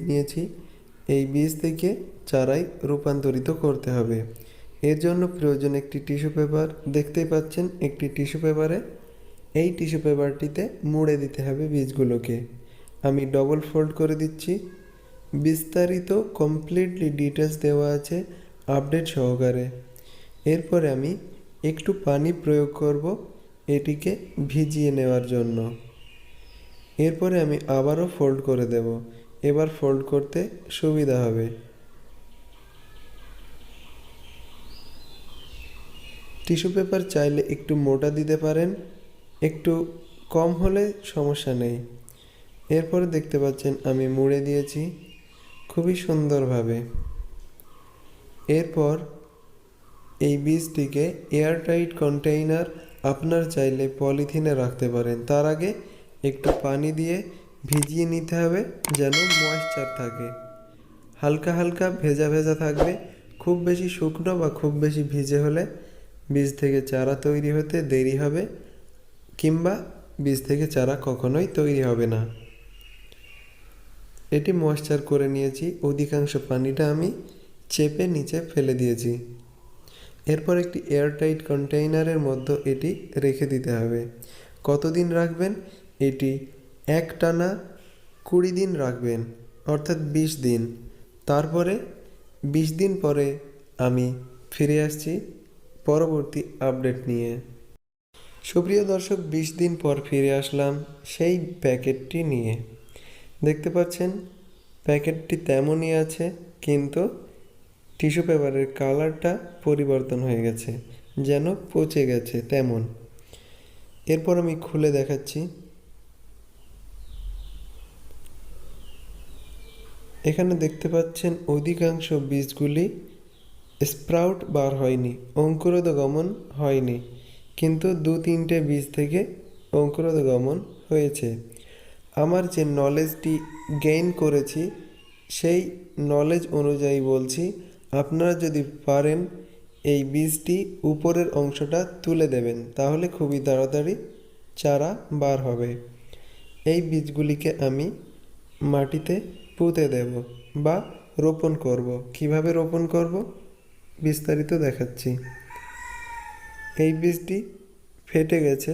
নিয়েছি, এই বীজ থেকে চারায় রূপান্তরিত করতে হবে। এর জন্য প্রয়োজন একটি টিস্যু পেপার। দেখতেই পাচ্ছেন একটি টিস্যু পেপারে এই টিস্যু পেপারটিতে মুড়ে দিতে হবে বীজগুলোকে। আমি ডবল ফোল্ড করে দিচ্ছি। বিস্তারিত কমপ্লিটলি ডিটেলস দেওয়া আছে আপডেট সহকারে। এরপরে আমি একটু পানি প্রয়োগ করব এটিকে ভিজিয়ে নেওয়ার জন্য। এরপরে আমি আবারও ফোল্ড করে দেব। এবার ফোল্ড করতে সুবিধা হবে। টিস্যু পেপার চাইলে একটু মোটা দিতে পারেন, একটু কম হলে সমস্যা নেই। এরপরে দেখতে পাচ্ছেন আমি মুড়ে দিয়েছি খুবই সুন্দরভাবে। এরপর এই বীজটিকে এয়ারটাইট কন্টেইনার, আপনার চাইলে পলিথিনে রাখতে পারেন। তার আগে একটু পানি দিয়ে ভিজিয়ে নিতে হবে যেন ময়েশ্চার থাকে। হালকা হালকা ভেজা ভেজা থাকবে। খুব বেশি শুকনো বা খুব বেশি ভিজে হলে বীজ থেকে চারা তৈরি হতে দেরি হবে, কিংবা বীজ থেকে চারা কখনোই তৈরি হবে না। এটি ময়েশ্চার করে নিয়েছি, অধিকাংশ পানিটা আমি চেপে নিচে ফেলে দিয়েছি। এরপর একটি এয়ারটাইট কন্টেইনারের মধ্যে এটি রেখে দিতে হবে। কতদিন রাখবেন? এটি একটানা 20 দিন রাখবেন, অর্থাৎ 20 দিন। তারপরে 20 দিন পরে আমি ফিরে আসছি পরবর্তী আপডেট নিয়ে। সুপ্রিয় দর্শক, 20 দিন পর ফিরে আসলাম সেই প্যাকেটটি নিয়ে। দেখতে পাচ্ছেন প্যাকেটটি তেমনই আছে, কিন্তু টিস্যু পেপারের কালারটা পরিবর্তন হয়ে গেছে, যেন পচে গেছে তেমন। এরপর আমি খুলে দেখাচ্ছি। এখানে দেখতে পাচ্ছেন অধিকাংশ বীজগুলি স্প্রাউট বার হয়নি, অঙ্কুরোদ্গমন হয়নি, কিন্তু 2-3টে বীজ থেকে অঙ্কুরোদ্গমন হয়েছে। আমার যে নলেজটি গেইন করেছি সেই নলেজ অনুযায়ী বলছি, আপনারা যদি পারেন এই বীজটি উপরের অংশটা তুলে দেবেন, তাহলে খুবই তাড়াতাড়ি চারা বার হবে। এই বীজগুলিকে আমি মাটিতে পুঁতে দেব বা রোপণ করব। কিভাবে রোপণ করব বিস্তারিত দেখাচ্ছি। এই বীজটি ফেটে গেছে,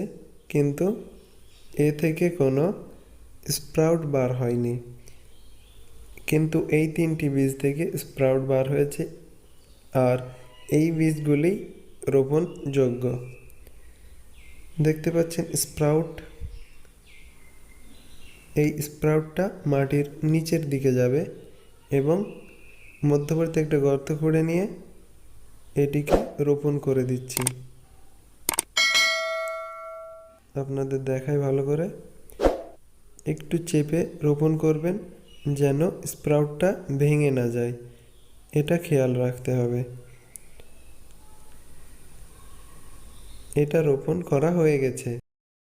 কিন্তু এ থেকে কোনো স্প্রাউট বার হয়নি, কিন্তু এই 3টি বীজ থেকে স্প্রাউট বার হয়েছে, আর এই বীজগুলি রোপণযোগ্য। দেখতে পাচ্ছেন স্প্রাউট। এই স্প্রাউটটা মাটির নিচের দিকে যাবে এবং মধ্যবর্তী একটা গর্ত করে নিয়ে এটিকে রোপণ করে দিচ্ছি। আপনাদের দেখায় ভালো করে। একটু চেপে রোপণ করবেন যেন স্প্রাউটটা ভেঙে না যায়, এটা খেয়াল রাখতে হবে। এটা রোপণ করা হয়ে গেছে।